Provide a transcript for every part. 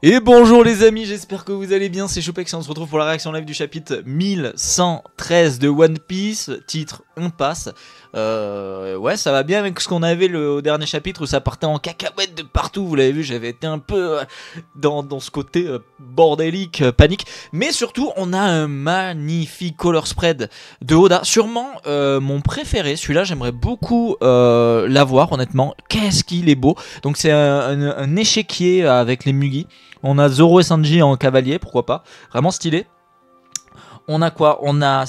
Et bonjour les amis, j'espère que vous allez bien, c'est Chopex et on se retrouve pour la réaction live du chapitre 1113 de One Piece, titre On passe. Ouais, ça va bien avec ce qu'on avait au dernier chapitre où ça partait en cacahuète de partout, vous l'avez vu, j'avais été un peu dans ce côté bordélique, panique. Mais surtout, on a un magnifique color spread de Oda, sûrement mon préféré, celui-là j'aimerais beaucoup l'avoir honnêtement, qu'est-ce qu'il est beau. Donc c'est un échiquier avec les Mugi. On a Zoro et Sanji en cavalier, pourquoi pas. Vraiment stylé. On a quoi? On a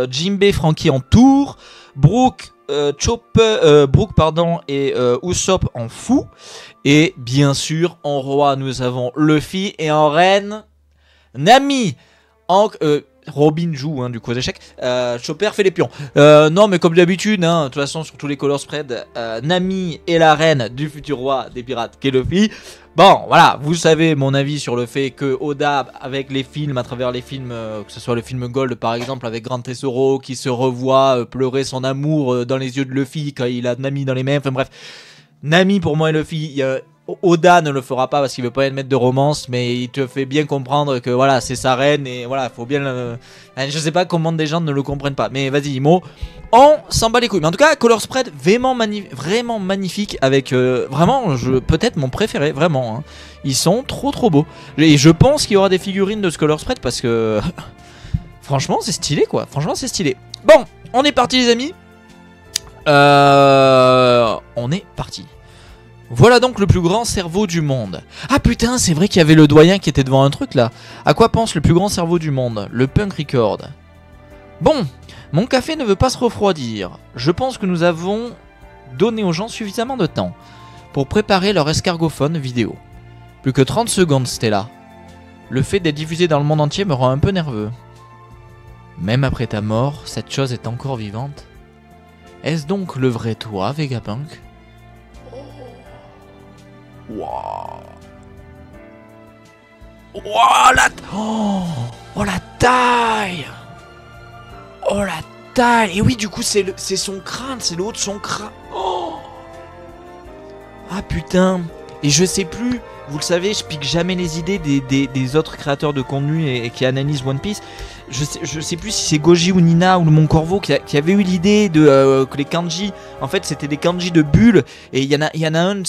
Jinbei, Franky en tour. Brook, Brook et Usopp en fou. Et bien sûr, en roi, nous avons Luffy. Et en reine, Nami. Robin joue du coup aux échecs. Chopper fait les pions. Non, mais comme d'habitude, de toute façon, sur tous les color spread, Nami est la reine du futur roi des pirates, qui est Luffy. Bon, voilà, vous savez mon avis sur le fait que Oda, avec les films, à travers les films, que ce soit le film Gold par exemple, avec Grand Tesoro qui se revoit pleurer son amour dans les yeux de Luffy quand il a Nami dans les mains, enfin bref. Nami pour moi et Luffy, Oda ne le fera pas parce qu'il veut pas mettre de romance, mais il te fait bien comprendre que voilà, c'est sa reine et voilà, faut bien le... Je sais pas comment des gens ne le comprennent pas, mais vas-y, Imo, on s'en bat les couilles. Mais en tout cas, color spread vraiment, vraiment magnifique avec vraiment, peut-être mon préféré, vraiment. Ils sont trop beaux. Et je pense qu'il y aura des figurines de ce color spread parce que franchement, c'est stylé quoi. Franchement, c'est stylé. Bon, on est parti les amis. On est parti. Voilà donc le plus grand cerveau du monde. Ah putain, c'est vrai qu'il y avait le doyen qui était devant un truc là. À quoi pense le plus grand cerveau du monde? Le Punk Record. Bon, mon café ne veut pas se refroidir. Je pense que nous avons donné aux gens suffisamment de temps pour préparer leur escargophone vidéo. Plus que 30 secondes, Stella. Le fait d'être diffusé dans le monde entier me rend un peu nerveux. Même après ta mort, cette chose est encore vivante. Est-ce donc le vrai toi, Vegapunk? Wow. Oh la taille. Oh la taille. Et oui, du coup c'est son crâne, c'est le haut de son crâne. Oh. Ah putain. Et je sais plus, vous le savez, je pique jamais les idées des autres créateurs de contenu et qui analysent One Piece. Je sais plus si c'est Goji ou Nina ou le Mon Corvo qui avait eu l'idée de que les kanji, en fait c'était des kanji de bulles. Et il y en a un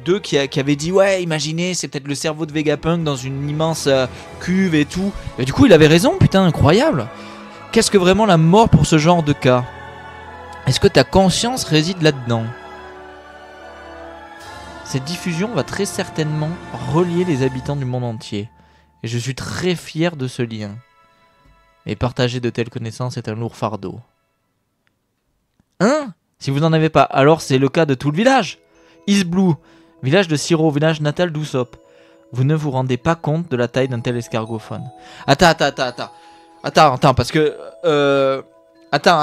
d'eux qui avait dit ouais, imaginez, c'est peut-être le cerveau de Vegapunk dans une immense cuve et tout. Et du coup il avait raison, putain, incroyable. Qu'est-ce que vraiment la mort pour ce genre de cas? Est-ce que ta conscience réside là-dedans? Cette diffusion va très certainement relier les habitants du monde entier. Et je suis très fier de ce lien. Mais partager de telles connaissances est un lourd fardeau. Hein? Si vous n'en avez pas, alors c'est le cas de tout le village. East Blue, village de Siro, village natal d'Usopp. Vous ne vous rendez pas compte de la taille d'un tel escargophone. Attends, parce que... Attends.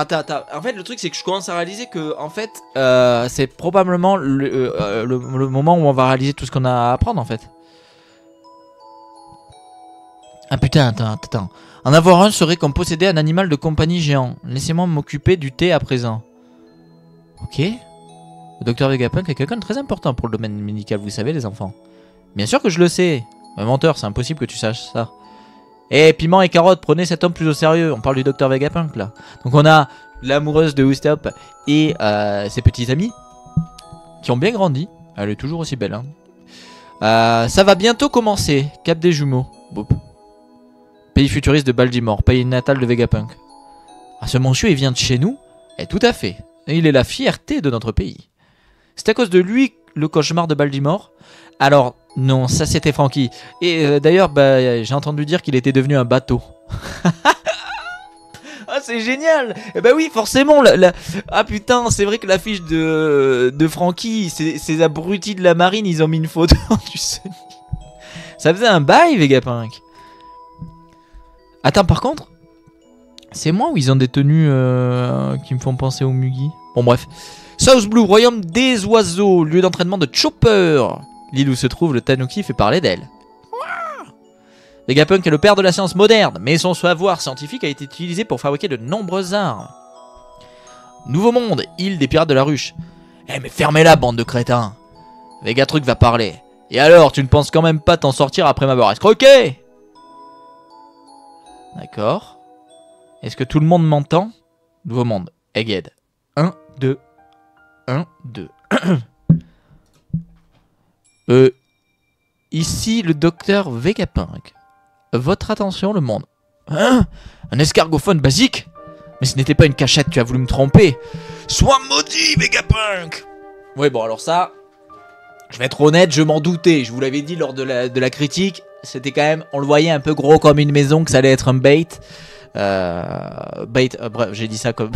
En fait, le truc, c'est que je commence à réaliser que, en fait, c'est probablement le moment où on va réaliser tout ce qu'on a à apprendre, en fait. Ah putain, attends. En avoir un serait comme posséder un animal de compagnie géant. Laissez-moi m'occuper du thé à présent. Ok. Le docteur Vegapunk est quelqu'un de très important pour le domaine médical, vous savez, les enfants. Bien sûr que je le sais. Mais menteur, c'est impossible que tu saches ça. Eh, Piment et Carotte, prenez cet homme plus au sérieux. On parle du docteur Vegapunk, là. Donc on a l'amoureuse de Usopp et ses petits amis qui ont bien grandi. Elle est toujours aussi belle, ça va bientôt commencer. Cap des Jumeaux. Boop. Pays futuriste de Baltimore, pays natal de Vegapunk. Ah, ce monsieur, il vient de chez nous? Eh, tout à fait. Et il est la fierté de notre pays. C'est à cause de lui, le cauchemar de Baltimore? Alors, non, ça c'était Franky. Et d'ailleurs, j'ai entendu dire qu'il était devenu un bateau. Ah, c'est génial! Eh bah oui, forcément. Ah putain, c'est vrai que l'affiche de Franky, ces abrutis de la marine, ils ont mis une photo du Sony. Ça faisait un bail, Vegapunk. Attends, par contre, c'est moi ou ils ont des tenues qui me font penser au Mugi? Bon, bref. South Blue, royaume des oiseaux, lieu d'entraînement de Chopper. L'île où se trouve le Tanuki fait parler d'elle. Vegapunk est le père de la science moderne, mais son savoir scientifique a été utilisé pour fabriquer de nombreuses armes. Nouveau monde, île des pirates de la ruche. Eh mais fermez-la, bande de crétins. Vegatruc va parler. Et alors, tu ne penses quand même pas t'en sortir après m'avoir escroqué? D'accord. Est-ce que tout le monde m'entend? Nouveau monde. Egghead. 1, 2. 1, 2. Ici le docteur Vegapunk. Votre attention, le monde. Hein? Un escargophone basique? Mais ce n'était pas une cachette, tu as voulu me tromper. Sois maudit, Vegapunk! Ouais, bon, alors ça, je vais être honnête, je m'en doutais. Je vous l'avais dit lors de la critique. C'était quand même, on le voyait un peu gros comme une maison, que ça allait être un bait. Bref, j'ai dit ça comme...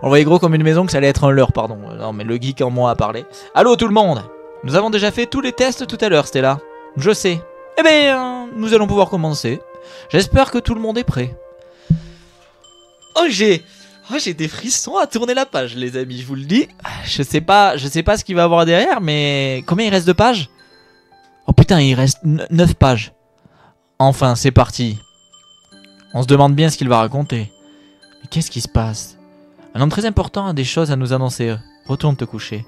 on le voyait gros comme une maison, que ça allait être un leurre, pardon. Non, mais le geek en moi a parlé. Allô tout le monde! Nous avons déjà fait tous les tests tout à l'heure, Stella. Je sais. Eh bien, nous allons pouvoir commencer. J'espère que tout le monde est prêt. Oh, j'ai des frissons à tourner la page, les amis, je vous le dis. Je sais pas ce qu'il va y avoir derrière, mais... Combien il reste de pages? Oh putain, il reste 9 pages. Enfin, c'est parti. On se demande bien ce qu'il va raconter. Mais qu'est-ce qui se passe? Un homme très important a des choses à nous annoncer. Retourne te coucher.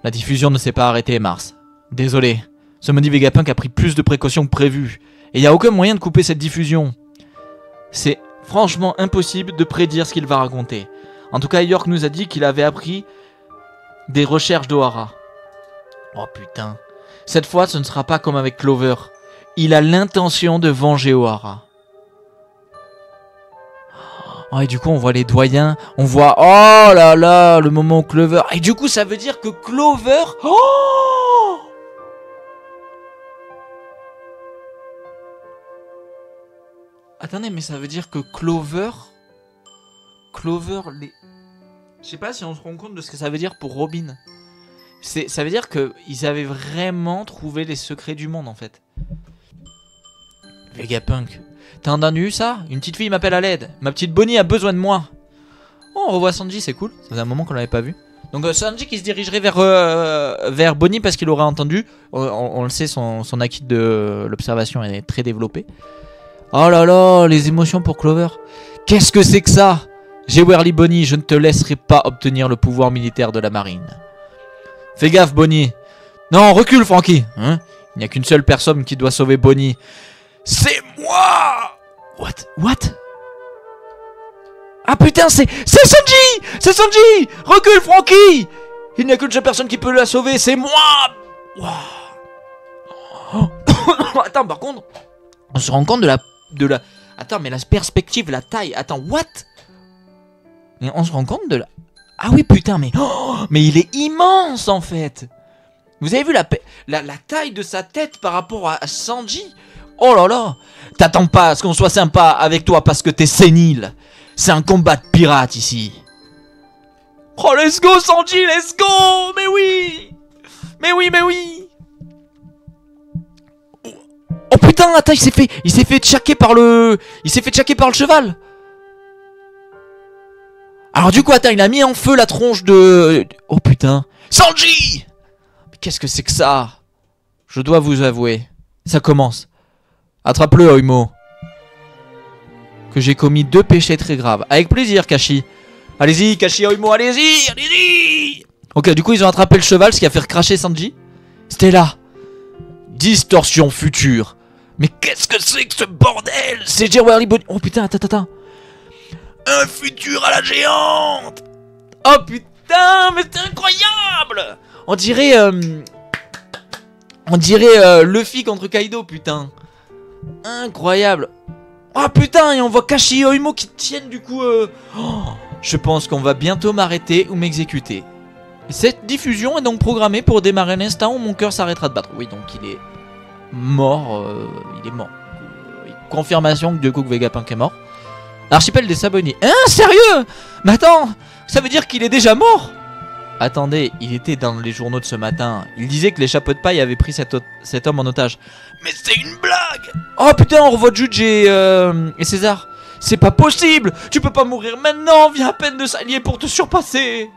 La diffusion ne s'est pas arrêtée, Mars. Désolé. Ce maudit Vegapunk a pris plus de précautions que prévu. Et il n'y a aucun moyen de couper cette diffusion. C'est franchement impossible de prédire ce qu'il va raconter. En tout cas, York nous a dit qu'il avait appris des recherches d'Ohara. Oh putain. Cette fois, ce ne sera pas comme avec Clover. Il a l'intention de venger O'Hara. Oh, et du coup, on voit les doyens. On voit... Oh là là, le moment où Clover... Et du coup, ça veut dire que Clover... Oh! Attendez, mais ça veut dire que Clover... les... Je sais pas si on se rend compte de ce que ça veut dire pour Robin. Ça veut dire qu'ils avaient vraiment trouvé les secrets du monde, en fait. Vegapunk. T'as entendu ça? Une petite fille m'appelle à l'aide. Ma petite Bonnie a besoin de moi. Oh, on revoit Sanji, c'est cool. Ça faisait un moment qu'on l'avait pas vu. Donc Sanji qui se dirigerait vers Bonnie parce qu'il aurait entendu. On le sait, son acquis de l'observation est très développé. Oh là là, les émotions pour Clover. Qu'est-ce que c'est que ça? J'ai Wearly Bonnie, je ne te laisserai pas obtenir le pouvoir militaire de la marine. Fais gaffe, Bonnie. Non, recule, Franky. Hein? Il n'y a qu'une seule personne qui doit sauver Bonnie. C'est moi! What? Ah putain, c'est Sanji! C'est Sanji! Recule, Franky! Il n'y a qu'une seule personne qui peut la sauver, c'est moi! Wow. Attends, par contre, on se rend compte de la... Attends, mais la perspective, la taille... Attends, what? Mais on se rend compte de la... Ah oui, putain, mais... Oh, mais il est immense, en fait! Vous avez vu la taille de sa tête par rapport à Sanji? Oh là là! T'attends pas à ce qu'on soit sympa avec toi parce que t'es sénile. C'est un combat de pirates ici. Oh, let's go, Sanji, let's go! Mais oui! Mais oui! Oh putain, attends, il s'est fait tchaquer par le... Il s'est fait tchaquer par le cheval. Alors du coup, attends, il a mis en feu la tronche de... Oh putain. Sanji! Mais qu'est-ce que c'est que ça? Je dois vous avouer. Ça commence. Attrape-le, Oimo. Que j'ai commis 2 péchés très graves. Avec plaisir, Kashi. Allez-y, Kashi, Oimo, allez-y! Ok, du coup, ils ont attrapé le cheval, ce qui a fait cracher Sanji. Stella. Distorsion future. Mais qu'est-ce que c'est que ce bordel? C'est Wearly Bonnie. Oh putain, attends. Un futur à la géante. Oh putain, mais c'est incroyable. On dirait Luffy contre Kaido, putain. Incroyable. Oh putain, et on voit Kashi et Oimo qui tiennent du coup... Oh, je pense qu'on va bientôt m'arrêter ou m'exécuter. Cette diffusion est donc programmée pour démarrer l'instant où mon cœur s'arrêtera de battre. Oui, donc il est mort. Il est mort. Confirmation que du coup Vegapunk est mort. Archipel des Sabonniers. Hein, sérieux? Mais attends, ça veut dire qu'il est déjà mort? Attendez, il était dans les journaux de ce matin. Il disait que les chapeaux de paille avaient pris cet homme en otage. Mais c'est une blague! Oh putain, on revoit Juge et César. C'est pas possible! Tu peux pas mourir maintenant! Viens à peine de s'allier pour te surpasser!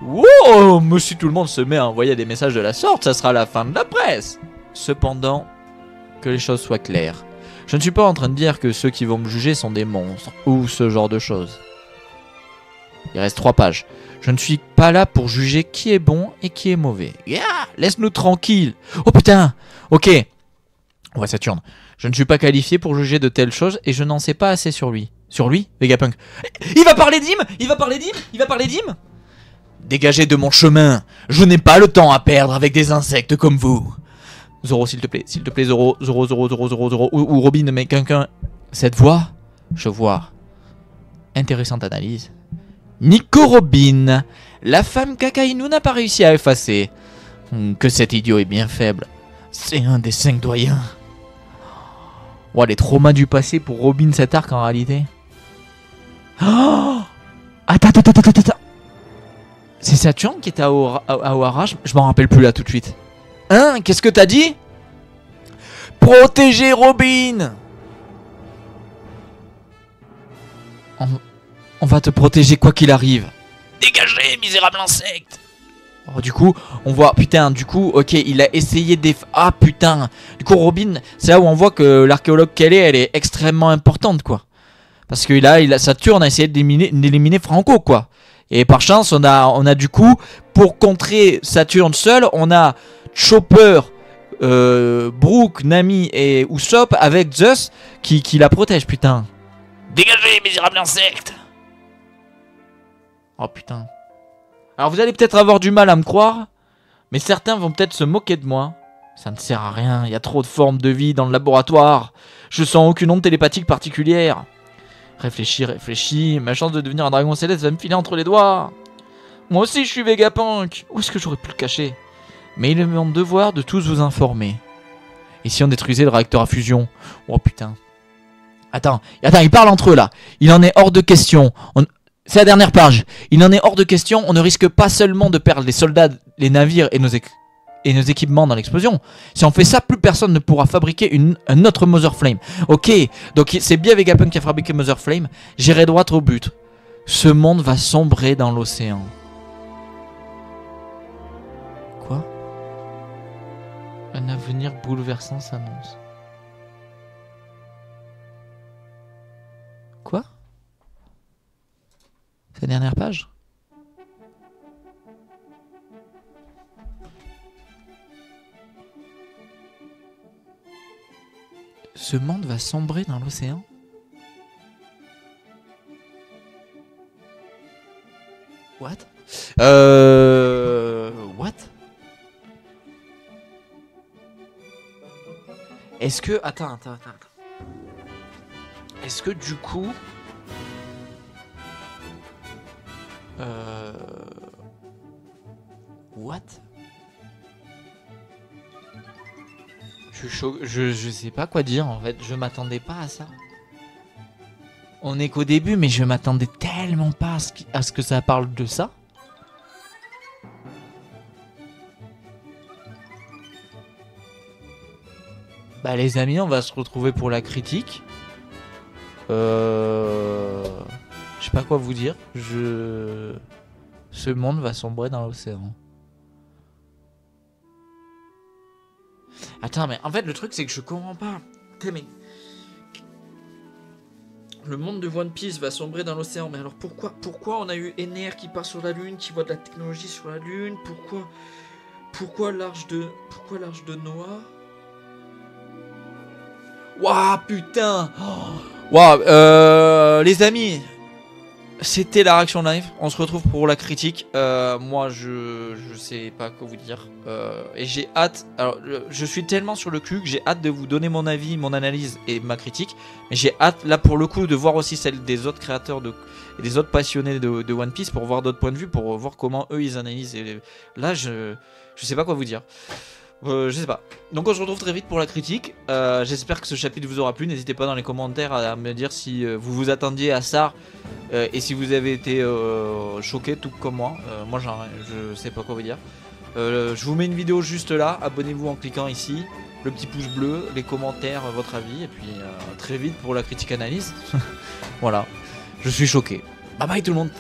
Wow! Mais si tout le monde se met à envoyer des messages de la sorte, ça sera la fin de la presse! Cependant, que les choses soient claires. Je ne suis pas en train de dire que ceux qui vont me juger sont des monstres, ou ce genre de choses. Il reste 3 pages. Je ne suis pas là pour juger qui est bon et qui est mauvais. Yeah, laisse-nous tranquille. Oh putain. Ok. On va Saturne. Je ne suis pas qualifié pour juger de telles choses et je n'en sais pas assez sur lui. Sur lui, Vegapunk. Il va parler d'Im. Il va parler d'Im. Il va parler d'Im. Dégagez de mon chemin. Je n'ai pas le temps à perdre avec des insectes comme vous. Zoro, s'il te plaît, Zoro, Zoro, ou Robin, mais quelqu'un... Cette voix, je vois. Intéressante analyse. Nico Robin, la femme qu'Akainu n'a pas réussi à effacer. Que cet idiot est bien faible. C'est un des 5 doyens. Oh, les traumas du passé pour Robin cet arc en réalité. Oh, attends. C'est Saturne qui était à Ohara, je m'en rappelle plus là tout de suite. Hein? Qu'est-ce que t'as dit? Protéger Robin! On va te protéger quoi qu'il arrive. Dégagez, misérable insecte! Oh, du coup, on voit, putain, du coup, ok, il a essayé de... Ah, putain! Du coup, Robin, c'est là où on voit que l'archéologue qu'elle est extrêmement importante, quoi. Parce que Saturne a essayé d'éliminer Franco, quoi. Et par chance, on a du coup, pour contrer Saturne seul, on a Chopper, Brook, Nami et Usopp avec Zeus qui la protège, putain. Dégagez, misérable insecte! Oh putain. Alors vous allez peut-être avoir du mal à me croire, mais certains vont peut-être se moquer de moi. Ça ne sert à rien, il y a trop de formes de vie dans le laboratoire. Je sens aucune onde télépathique particulière. Réfléchis, ma chance de devenir un dragon céleste va me filer entre les doigts. Moi aussi je suis Vegapunk. Où est-ce que j'aurais pu le cacher? Mais il est mon devoir de tous vous informer. Et si on détruisait le réacteur à fusion? Oh putain. Attends, ils parlent entre eux là. Il en est hors de question. C'est la dernière page. Il en est hors de question, on ne risque pas seulement de perdre les soldats, les navires et nos équipements dans l'explosion. Si on fait ça, plus personne ne pourra fabriquer un autre Mother Flame. Ok, donc c'est bien Vegapunk qui a fabriqué Mother Flame. J'irai droit au but. Ce monde va sombrer dans l'océan. Quoi? Un avenir bouleversant s'annonce. Quoi? C'est la dernière page? Ce monde va sombrer dans l'océan? What? What? Est-ce que... Attends. Est-ce que du coup... What? Je sais pas quoi dire en fait, je m'attendais pas à ça. On est qu'au début, mais je m'attendais tellement pas à ce que ça parle de ça. Bah les amis, on va se retrouver pour la critique. Je sais pas quoi vous dire. Ce monde va sombrer dans l'océan. Attends, mais en fait, le truc, c'est que je comprends pas. Mais... Le monde de One Piece va sombrer dans l'océan. Mais alors pourquoi on a eu Ener qui part sur la Lune, qui voit de la technologie sur la Lune? Pourquoi l'arche de Noah? Waouh, putain! Waouh, les amis, c'était la réaction live. On se retrouve pour la critique. Moi, je sais pas quoi vous dire. Et j'ai hâte. Alors, je suis tellement sur le cul que j'ai hâte de vous donner mon avis, mon analyse et ma critique. Mais j'ai hâte, là, pour le coup, de voir aussi celle des autres créateurs et des autres passionnés de One Piece pour voir d'autres points de vue, pour voir comment eux ils analysent. Et là, je sais pas quoi vous dire. Je sais pas. Donc on se retrouve très vite pour la critique. J'espère que ce chapitre vous aura plu. N'hésitez pas dans les commentaires à me dire si vous vous attendiez à ça et si vous avez été choqué tout comme moi. Moi je sais pas quoi vous dire. Je vous mets une vidéo juste là. Abonnez-vous en cliquant ici. Le petit pouce bleu, les commentaires, votre avis. Et puis très vite pour la critique analyse. Voilà. Je suis choqué. Bye bye tout le monde.